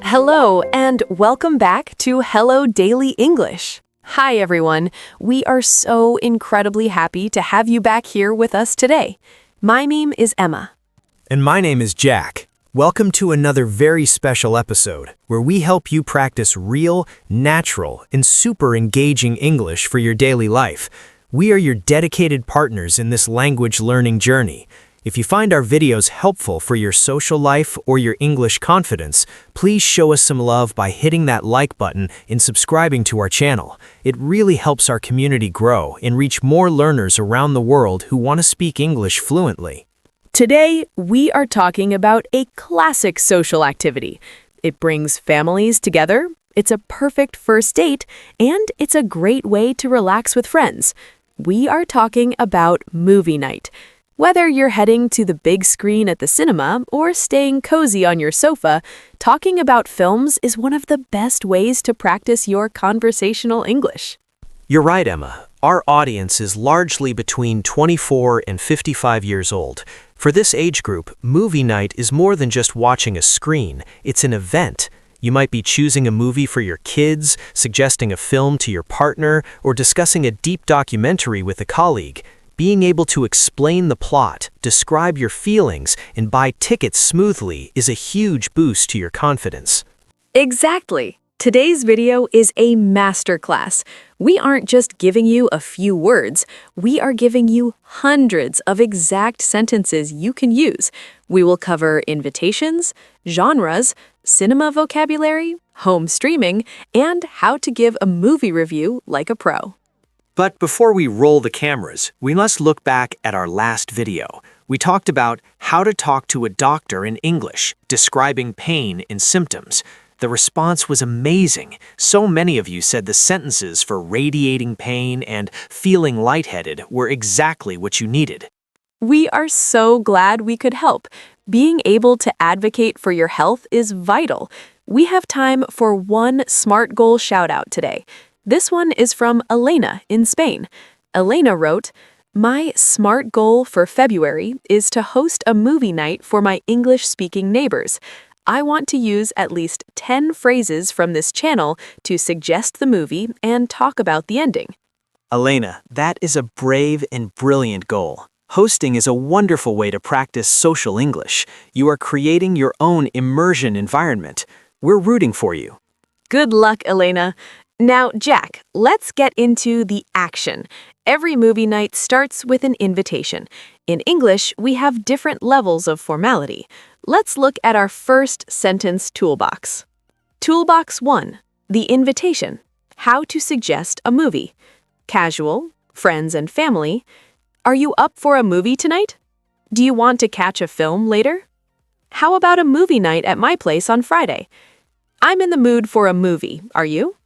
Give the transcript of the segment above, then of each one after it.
Hello, and welcome back to Hello Daily English. Hi, everyone. We are so incredibly happy to have you back here with us today. My name is Emma. And my name is Jack. Welcome to another very special episode where we help you practice real, natural, and super engaging English for your daily life. We are your dedicated partners in this language learning journey. If you find our videos helpful for your social life or your English confidence, please show us some love by hitting that like button and subscribing to our channel. It really helps our community grow and reach more learners around the world who want to speak English fluently. Today, we are talking about a classic social activity. It brings families together, it's a perfect first date, and it's a great way to relax with friends. We are talking about movie night. Whether you're heading to the big screen at the cinema or staying cozy on your sofa, talking about films is one of the best ways to practice your conversational English. You're right, Emma. Our audience is largely between 24 and 55 years old. For this age group, movie night is more than just watching a screen. It's an event. You might be choosing a movie for your kids, suggesting a film to your partner, or discussing a deep documentary with a colleague. Being able to explain the plot, describe your feelings, and buy tickets smoothly is a huge boost to your confidence. Exactly. Today's video is a masterclass. We aren't just giving you a few words, we are giving you hundreds of exact sentences you can use. We will cover invitations, genres, cinema vocabulary, home streaming, and how to give a movie review like a pro. But before we roll the cameras, we must look back at our last video. We talked about how to talk to a doctor in English, describing pain and symptoms. The response was amazing. So many of you said the sentences for radiating pain and feeling lightheaded were exactly what you needed. We are so glad we could help. Being able to advocate for your health is vital. We have time for one SMART goal shout-out today. This one is from Elena in Spain. Elena wrote, "My SMART goal for February is to host a movie night for my English-speaking neighbors. I want to use at least 10 phrases from this channel to suggest the movie and talk about the ending." Elena, that is a brave and brilliant goal. Hosting is a wonderful way to practice social English. You are creating your own immersion environment. We're rooting for you. Good luck, Elena. Now, Jack, let's get into the action. Every movie night starts with an invitation. In English, we have different levels of formality. Let's look at our first sentence toolbox. Toolbox 1, the invitation. How to suggest a movie. Casual, friends and family. Are you up for a movie tonight? Do you want to catch a film later? How about a movie night at my place on Friday? I'm in the mood for a movie, are you?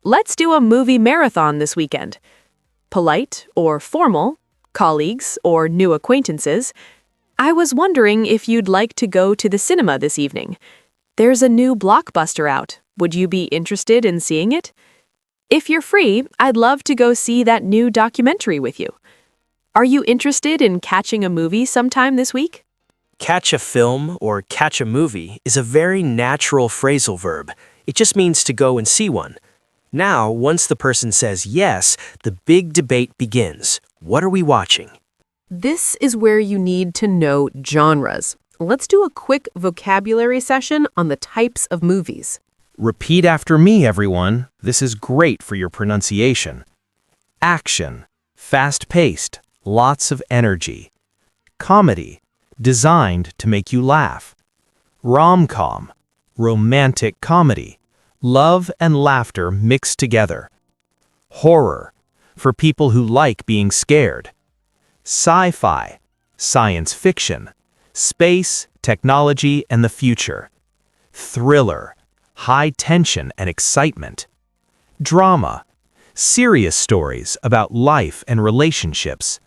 Let's do a movie marathon this weekend. Polite or formal, colleagues or new acquaintances. I was wondering if you'd like to go to the cinema this evening. There's a new blockbuster out. Would you be interested in seeing it? If you're free, I'd love to go see that new documentary with you. Are you interested in catching a movie sometime this week? Catch a film or catch a movie is a very natural phrasal verb. It just means to go and see one. Now, once the person says yes, the big debate begins. What are we watching? This is where you need to know genres. Let's do a quick vocabulary session on the types of movies. Repeat after me, everyone. This is great for your pronunciation. Action, fast-paced, lots of energy. Comedy, designed to make you laugh. Rom-com, romantic comedy. Love and laughter mixed together. Horror, for people who like being scared. Sci-fi, science fiction. Space, technology, and the future. Thriller, high tension and excitement. Drama, serious stories about life and relationships.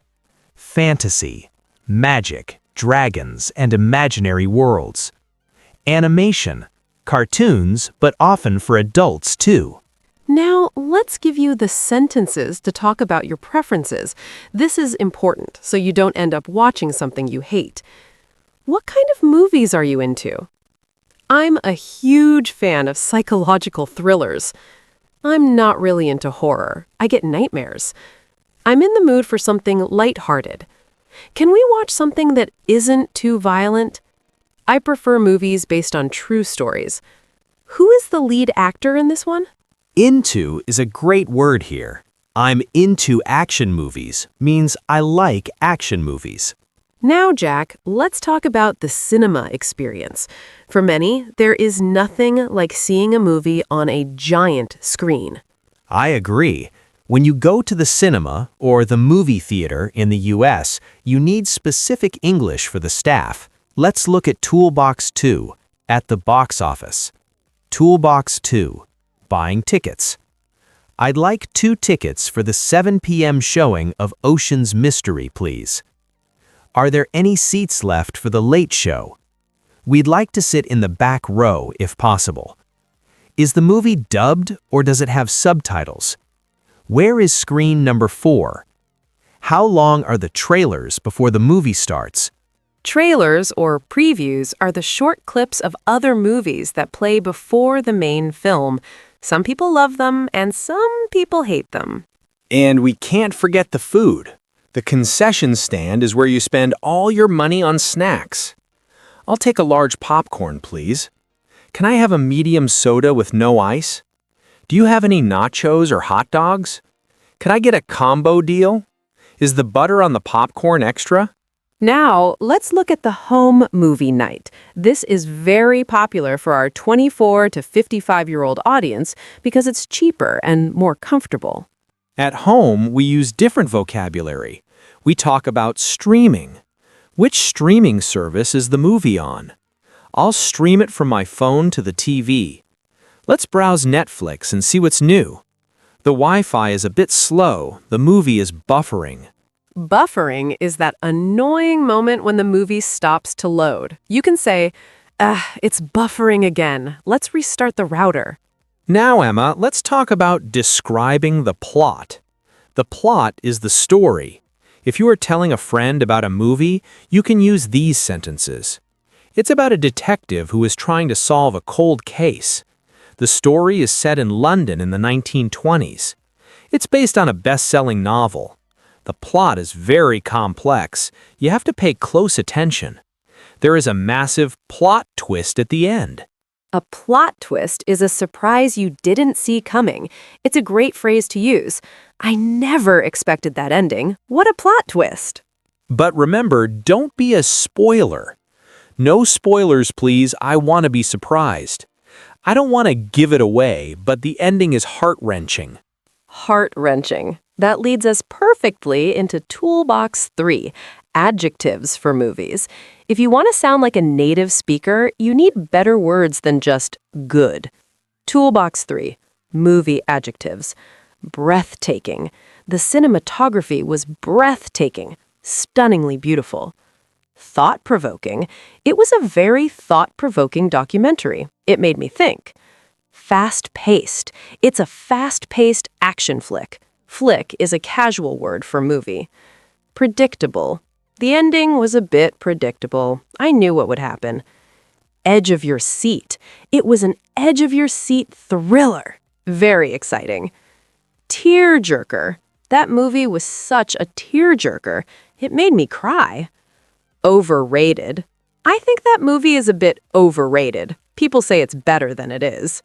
Fantasy, magic, dragons, and imaginary worlds. Animation, cartoons, but often for adults too. Now, let's give you the sentences to talk about your preferences. This is important, so you don't end up watching something you hate. What kind of movies are you into? I'm a huge fan of psychological thrillers. I'm not really into horror. I get nightmares. I'm in the mood for something lighthearted. Can we watch something that isn't too violent? I prefer movies based on true stories. Who is the lead actor in this one? Into is a great word here. I'm into action movies means I like action movies. Now, Jack, let's talk about the cinema experience. For many, there is nothing like seeing a movie on a giant screen. I agree. When you go to the cinema or the movie theater in the US, you need specific English for the staff. Let's look at Toolbox 2 at the box office. Toolbox 2, buying tickets. I'd like 2 tickets for the 7 p.m. showing of Ocean's Mystery, please. Are there any seats left for the late show? We'd like to sit in the back row if possible. Is the movie dubbed or does it have subtitles? Where is screen number 4? How long are the trailers before the movie starts? Trailers, or previews, are the short clips of other movies that play before the main film. Some people love them, and some people hate them. And we can't forget the food. The concession stand is where you spend all your money on snacks. I'll take a large popcorn, please. Can I have a medium soda with no ice? Do you have any nachos or hot dogs? Could I get a combo deal? Is the butter on the popcorn extra? Now, let's look at the home movie night. This is very popular for our 24 to 55-year-old audience because it's cheaper and more comfortable. At home, we use different vocabulary. We talk about streaming. Which streaming service is the movie on? I'll stream it from my phone to the TV. Let's browse Netflix and see what's new. The Wi-Fi is a bit slow. The movie is buffering. Buffering is that annoying moment when the movie stops to load. You can say, it's buffering again. Let's restart the router. Now, Emma, let's talk about describing the plot. The plot is the story. If you are telling a friend about a movie, you can use these sentences. It's about a detective who is trying to solve a cold case. The story is set in London in the 1920s. It's based on a best-selling novel. The plot is very complex. You have to pay close attention. There is a massive plot twist at the end. A plot twist is a surprise you didn't see coming. It's a great phrase to use. I never expected that ending. What a plot twist. But remember, don't be a spoiler. No spoilers, please. I want to be surprised. I don't want to give it away, but the ending is heart-wrenching. Heart-wrenching. That leads us perfectly into Toolbox 3, adjectives for movies. If you want to sound like a native speaker, you need better words than just good. Toolbox 3, movie adjectives. Breathtaking. The cinematography was breathtaking, stunningly beautiful. Thought-provoking. It was a very thought-provoking documentary. It made me think. Fast-paced. It's a fast-paced action flick. Flick is a casual word for movie. Predictable. The ending was a bit predictable. I knew what would happen. Edge of your seat. It was an edge-of-your-seat thriller. Very exciting. Tearjerker. That movie was such a tearjerker. It made me cry. Overrated. I think that movie is a bit overrated. People say it's better than it is.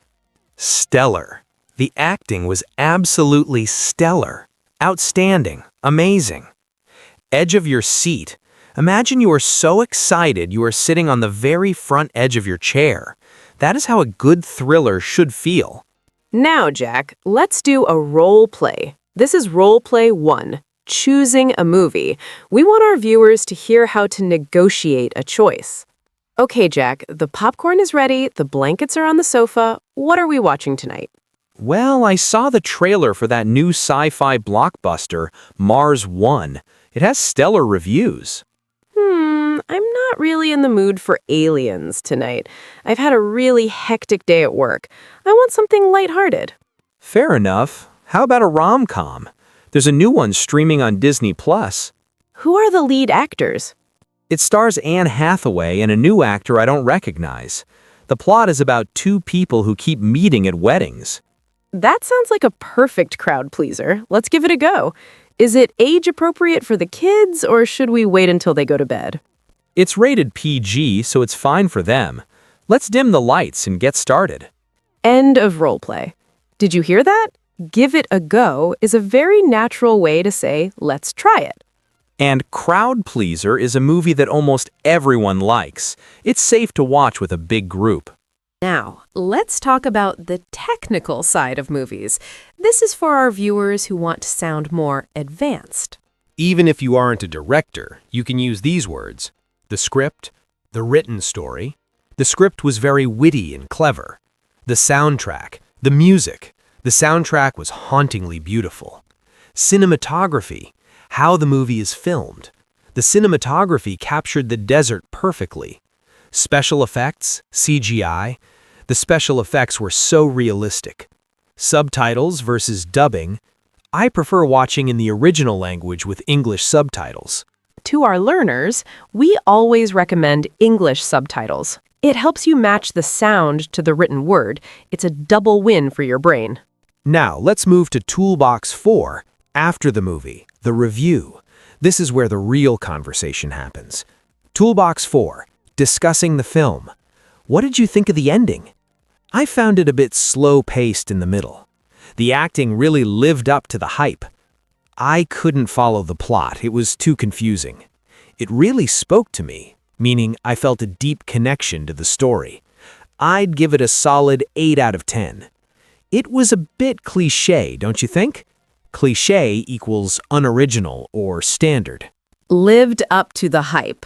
Stellar. The acting was absolutely stellar. Outstanding. Amazing. Edge of your seat. Imagine you are so excited you are sitting on the very front edge of your chair. That is how a good thriller should feel. Now, Jack, let's do a role play. This is role play 1, choosing a movie. We want our viewers to hear how to negotiate a choice. Okay, Jack, the popcorn is ready, the blankets are on the sofa. What are we watching tonight? Well, I saw the trailer for that new sci-fi blockbuster, Mars 1. It has stellar reviews. I'm not really in the mood for aliens tonight. I've had a really hectic day at work. I want something lighthearted. Fair enough. How about a rom-com? There's a new one streaming on Disney+. Who are the lead actors? It stars Anne Hathaway and a new actor I don't recognize. The plot is about two people who keep meeting at weddings. That sounds like a perfect crowd pleaser. Let's give it a go. Is it age appropriate for the kids, or should we wait until they go to bed? It's rated PG, so it's fine for them. Let's dim the lights and get started. End of roleplay. Did you hear that? Give it a go is a very natural way to say, let's try it. And Crowd Pleaser is a movie that almost everyone likes. It's safe to watch with a big group. Now, let's talk about the technical side of movies. This is for our viewers who want to sound more advanced. Even if you aren't a director, you can use these words. The script, the written story. The script was very witty and clever. The soundtrack, the music. The soundtrack was hauntingly beautiful. Cinematography, how the movie is filmed. The cinematography captured the desert perfectly. Special effects, CGI. The special effects were so realistic. Subtitles versus dubbing. I prefer watching in the original language with English subtitles. To our learners, we always recommend English subtitles. It helps you match the sound to the written word. It's a double win for your brain. Now, let's move to Toolbox 4, after the movie, the review. This is where the real conversation happens. Toolbox 4, discussing the film. What did you think of the ending? I found it a bit slow-paced in the middle. The acting really lived up to the hype. I couldn't follow the plot. It was too confusing. It really spoke to me, meaning I felt a deep connection to the story. I'd give it a solid 8 out of 10. It was a bit cliché, don't you think? Cliché equals unoriginal or standard. Lived up to the hype.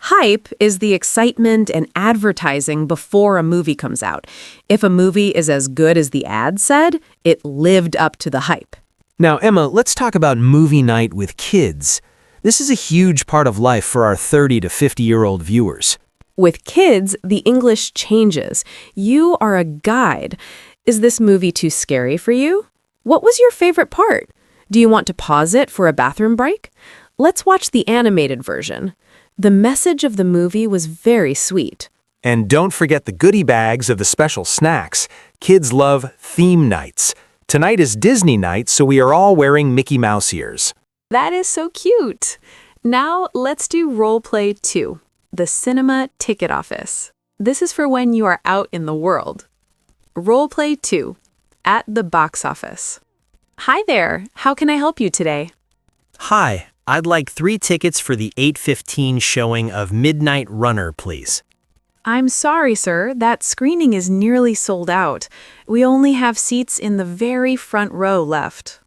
Hype is the excitement and advertising before a movie comes out. If a movie is as good as the ad said, it lived up to the hype. Now, Emma, let's talk about movie night with kids. This is a huge part of life for our 30 to 50-year-old viewers. With kids, the English changes. You are a guide. Is this movie too scary for you? What was your favorite part? Do you want to pause it for a bathroom break? Let's watch the animated version. The message of the movie was very sweet. And don't forget the goodie bags of the special snacks. Kids love theme nights. Tonight is Disney night, so we are all wearing Mickey Mouse ears. That is so cute. Now let's do role play 2, the cinema ticket office. This is for when you are out in the world. Role play 2, at the box office. Hi there, how can I help you today? Hi, I'd like 3 tickets for the 8:15 showing of Midnight Runner, please. I'm sorry, sir, that screening is nearly sold out. We only have seats in the very front row left.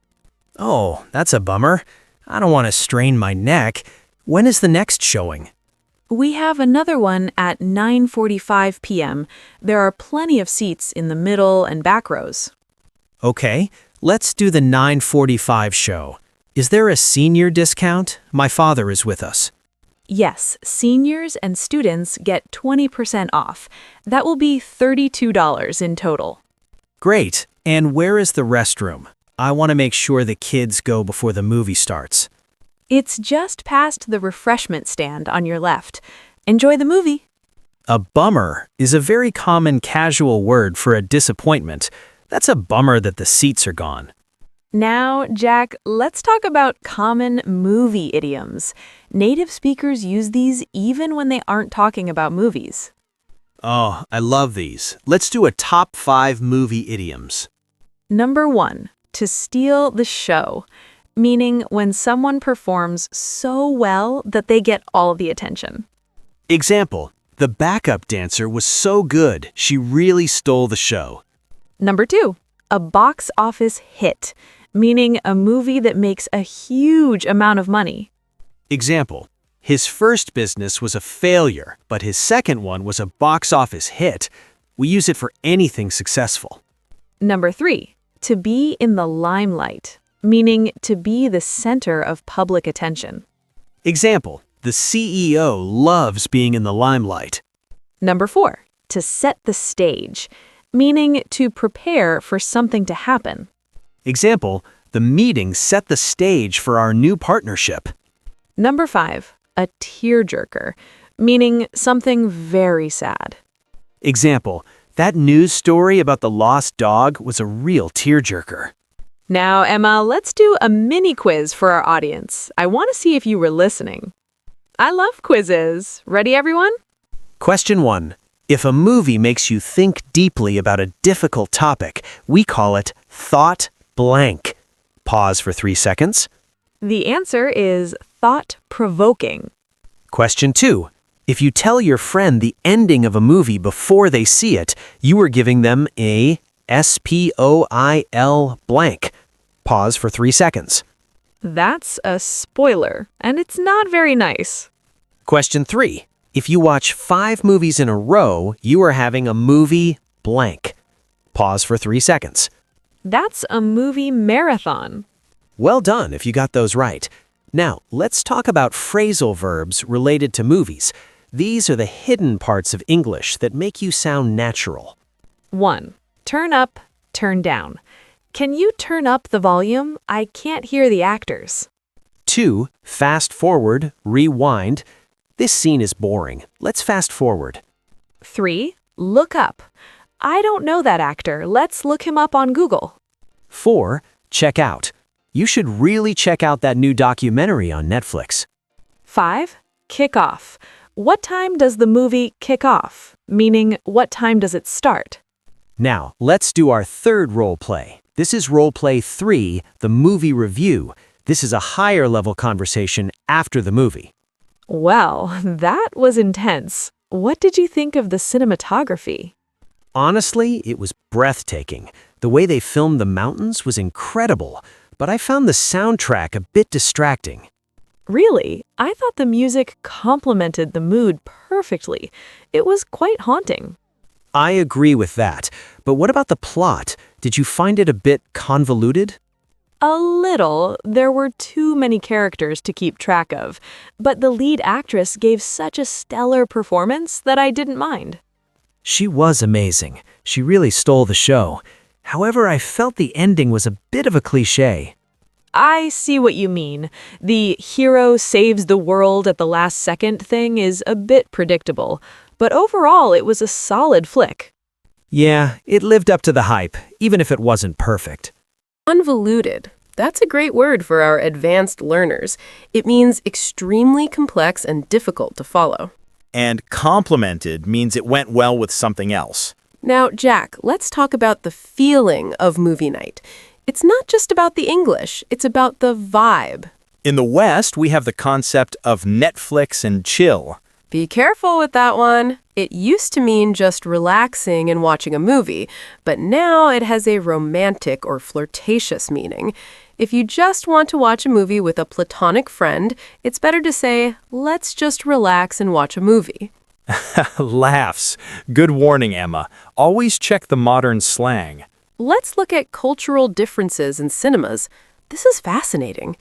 Oh, that's a bummer. I don't want to strain my neck. When is the next showing? We have another one at 9:45 p.m. There are plenty of seats in the middle and back rows. Okay, let's do the 9:45 show. Is there a senior discount? My father is with us. Yes, seniors and students get 20% off. That will be $32 in total. Great. And where is the restroom? I want to make sure the kids go before the movie starts. It's just past the refreshment stand on your left. Enjoy the movie. A bummer is a very common casual word for a disappointment. That's a bummer that the seats are gone. Now, Jack, let's talk about common movie idioms. Native speakers use these even when they aren't talking about movies. Oh, I love these. Let's do a top 5 movie idioms. Number 1, to steal the show, meaning when someone performs so well that they get all the attention. Example, the backup dancer was so good, she really stole the show. Number 2, a box office hit, meaning a movie that makes a huge amount of money. Example, his first business was a failure, but his second one was a box office hit. We use it for anything successful. Number 3, to be in the limelight, meaning to be the center of public attention. Example, the CEO loves being in the limelight. Number 4, to set the stage, meaning to prepare for something to happen. Example, the meeting set the stage for our new partnership. Number 5, a tearjerker, meaning something very sad. Example, that news story about the lost dog was a real tearjerker. Now, Emma, let's do a mini quiz for our audience. I want to see if you were listening. I love quizzes. Ready, everyone? Question 1. If a movie makes you think deeply about a difficult topic, we call it thought blank. Pause for 3 seconds. The answer is thought-provoking. Question 2. If you tell your friend the ending of a movie before they see it, you are giving them a SPOIL blank. Pause for 3 seconds. That's a spoiler, and it's not very nice. Question 3. If you watch 5 movies in a row, you are having a movie blank. Pause for 3 seconds. That's a movie marathon. Well done if you got those right. Now, let's talk about phrasal verbs related to movies. These are the hidden parts of English that make you sound natural. 1. Turn up, turn down. Can you turn up the volume? I can't hear the actors. 2. Fast forward, rewind. This scene is boring. Let's fast forward. 3. Look up. I don't know that actor. Let's look him up on Google. 4. Check out. You should really check out that new documentary on Netflix. 5. Kick off. What time does the movie kick off? Meaning, what time does it start? Now, let's do our third role play. This is role play 3, the movie review. This is a higher level conversation after the movie. Well, that was intense. What did you think of the cinematography? Honestly, it was breathtaking. The way they filmed the mountains was incredible, but I found the soundtrack a bit distracting. Really, I thought the music complemented the mood perfectly. It was quite haunting. I agree with that, but what about the plot? Did you find it a bit convoluted? A little. There were too many characters to keep track of, but the lead actress gave such a stellar performance that I didn't mind. She was amazing. She really stole the show. However, I felt the ending was a bit of a cliché. I see what you mean. The hero saves the world at the last second thing is a bit predictable, but overall it was a solid flick. Yeah, it lived up to the hype, even if it wasn't perfect. Convoluted. That's a great word for our advanced learners. It means extremely complex and difficult to follow. And complemented means it went well with something else. Now, Jack, let's talk about the feeling of movie night. It's not just about the English, it's about the vibe. In the West, we have the concept of Netflix and chill. Be careful with that one. It used to mean just relaxing and watching a movie, but now it has a romantic or flirtatious meaning. If you just want to watch a movie with a platonic friend, it's better to say, let's just relax and watch a movie. Laughs. Good warning, Emma. Always check the modern slang. Let's look at cultural differences in cinemas. This is fascinating.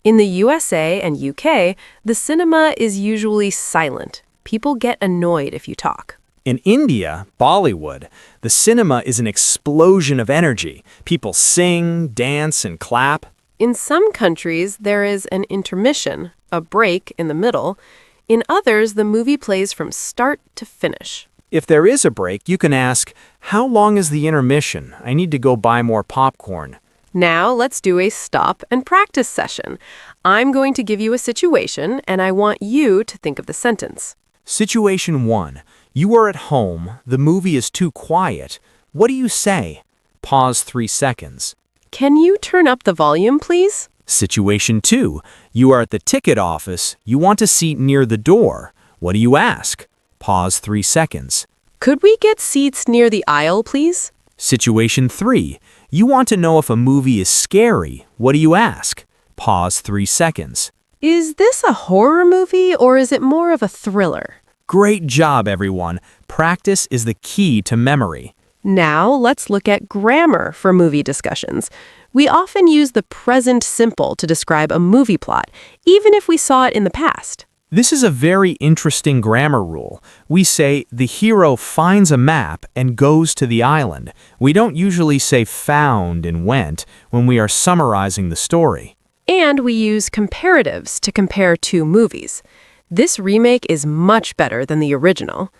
In the USA and UK, the cinema is usually silent. People get annoyed if you talk. In India, Bollywood, the cinema is an explosion of energy. People sing, dance, and clap. In some countries, there is an intermission, a break in the middle. In others, the movie plays from start to finish. If there is a break, you can ask, how long is the intermission? I need to go buy more popcorn. Now let's do a stop and practice session. I'm going to give you a situation, and I want you to think of the sentence. Situation 1. You are at home. The movie is too quiet. What do you say? Pause 3 seconds. Can you turn up the volume, please? Situation 2. You are at the ticket office. You want a seat near the door. What do you ask? Pause 3 seconds. Could we get seats near the aisle, please? Situation 3. You want to know if a movie is scary. What do you ask? Pause 3 seconds. Is this a horror movie or is it more of a thriller? Great job, everyone. Practice is the key to memory. Now let's look at grammar for movie discussions. We often use the present simple to describe a movie plot, even if we saw it in the past. This is a very interesting grammar rule. We say the hero finds a map and goes to the island. We don't usually say found and went when we are summarizing the story. And we use comparatives to compare two movies. This remake is much better than the original.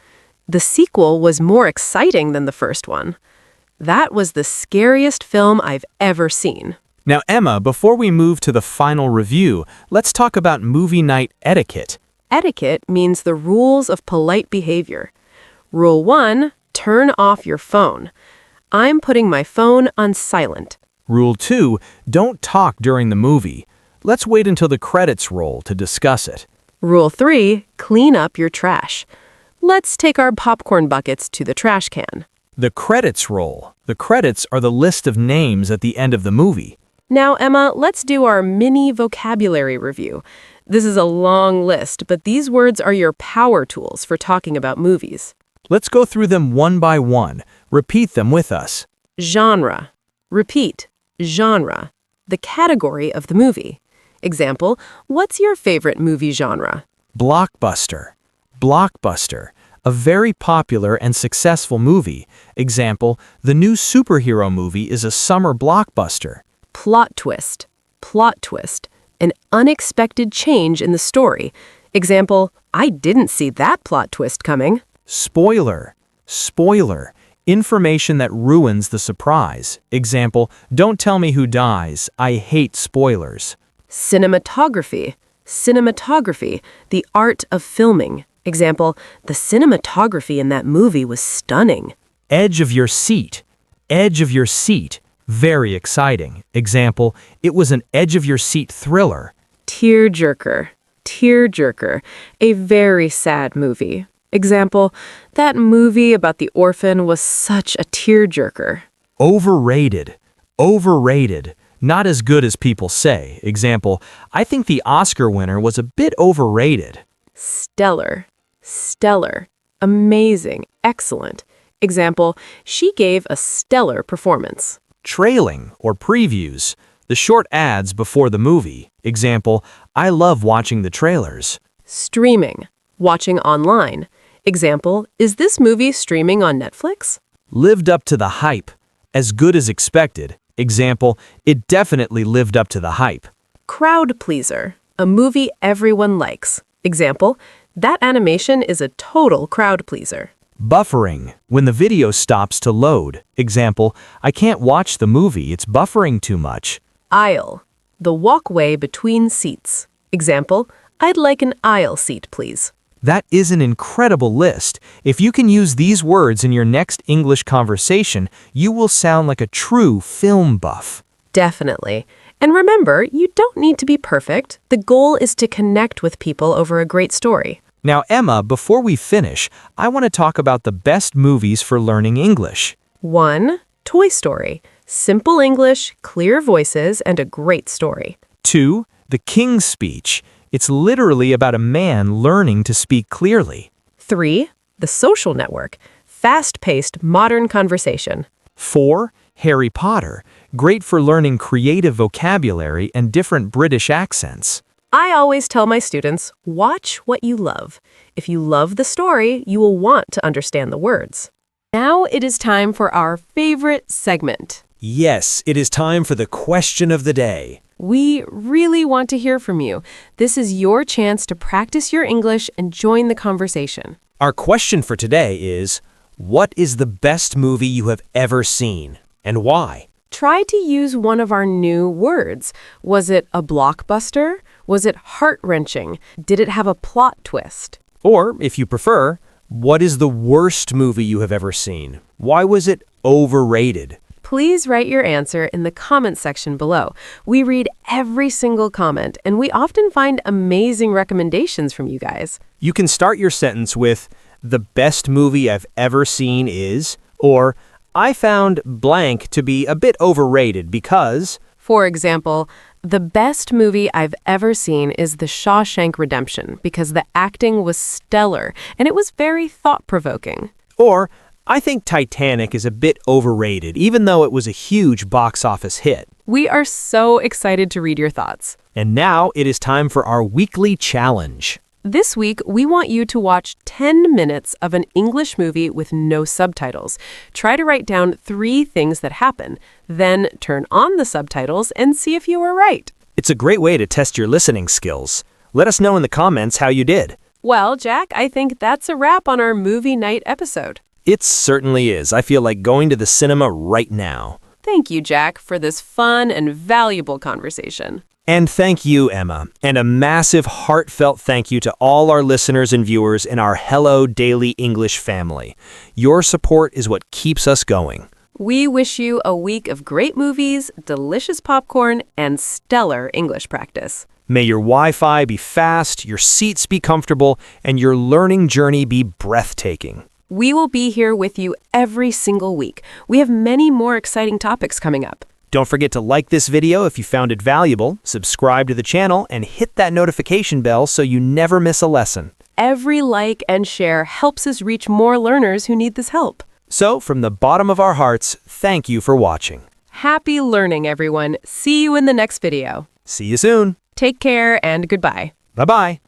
The sequel was more exciting than the first one. That was the scariest film I've ever seen. Now, Emma, before we move to the final review, let's talk about movie night etiquette. Etiquette means the rules of polite behavior. Rule 1, turn off your phone. I'm putting my phone on silent. Rule 2, don't talk during the movie. Let's wait until the credits roll to discuss it. Rule 3, clean up your trash. Let's take our popcorn buckets to the trash can. The credits roll. The credits are the list of names at the end of the movie. Now, Emma, let's do our mini vocabulary review. This is a long list, but these words are your power tools for talking about movies. Let's go through them one by one. Repeat them with us. Genre. Repeat. Genre. The category of the movie. Example, what's your favorite movie genre? Blockbuster. Blockbuster. A very popular and successful movie. Example, the new superhero movie is a summer blockbuster. Plot twist. Plot twist. An unexpected change in the story. Example, I didn't see that plot twist coming. Spoiler. Spoiler. Information that ruins the surprise. Example, don't tell me who dies. I hate spoilers. Cinematography. Cinematography. The art of filming. Example, the cinematography in that movie was stunning. Edge of your seat. Edge of your seat. Very exciting. Example, it was an edge-of-your-seat thriller. Tearjerker. Tearjerker. A very sad movie. Example, that movie about the orphan was such a tearjerker. Overrated. Overrated. Not as good as people say. Example, I think the Oscar winner was a bit overrated. Stellar. Stellar. Amazing. Excellent. Example, she gave a stellar performance. Trailing or previews, the short ads before the movie. Example, I love watching the trailers. Streaming, watching online. Example, is this movie streaming on Netflix? Lived up to the hype, as good as expected. Example, it definitely lived up to the hype. Crowd pleaser, a movie everyone likes. Example, that animation is a total crowd pleaser. Buffering, when the video stops to load. Example, I can't watch the movie, it's buffering too much. Aisle, the walkway between seats. Example, I'd like an aisle seat, please. That is an incredible list. If you can use these words in your next English conversation, you will sound like a true film buff. Definitely. And remember, you don't need to be perfect. The goal is to connect with people over a great story. Now, Emma, before we finish, I want to talk about the best movies for learning English. 1. Toy Story. Simple English, clear voices, and a great story. 2. The King's Speech. It's literally about a man learning to speak clearly. 3. The Social Network. Fast-paced, modern conversation. 4. Harry Potter. Great for learning creative vocabulary and different British accents. I always tell my students, watch what you love. If you love the story, you will want to understand the words. Now it is time for our favorite segment. Yes, it is time for the question of the day. We really want to hear from you. This is your chance to practice your English and join the conversation. Our question for today is, what is the best movie you have ever seen, and why? Try to use one of our new words. Was it a blockbuster? Was it heart-wrenching? Did it have a plot twist? Or, if you prefer, what is the worst movie you have ever seen? Why was it overrated? Please write your answer in the comment section below. We read every single comment, and we often find amazing recommendations from you guys. You can start your sentence with, the best movie I've ever seen is, or, I found blank to be a bit overrated because... For example, the best movie I've ever seen is The Shawshank Redemption because the acting was stellar and it was very thought-provoking. Or, I think Titanic is a bit overrated, even though it was a huge box office hit. We are so excited to read your thoughts. And now it is time for our weekly challenge. This week, we want you to watch 10 minutes of an English movie with no subtitles. Try to write down 3 things that happen, then turn on the subtitles and see if you were right. It's a great way to test your listening skills. Let us know in the comments how you did. Well, Jack, I think that's a wrap on our movie night episode. It certainly is. I feel like going to the cinema right now. Thank you, Jack, for this fun and valuable conversation. And thank you, Emma. And a massive heartfelt thank you to all our listeners and viewers in our Hello Daily English family. Your support is what keeps us going. We wish you a week of great movies, delicious popcorn, and stellar English practice. May your Wi-Fi be fast, your seats be comfortable, and your learning journey be breathtaking. We will be here with you every single week. We have many more exciting topics coming up. Don't forget to like this video if you found it valuable, subscribe to the channel, and hit that notification bell so you never miss a lesson. Every like and share helps us reach more learners who need this help. So, from the bottom of our hearts, thank you for watching. Happy learning, everyone. See you in the next video. See you soon. Take care and goodbye. Bye-bye.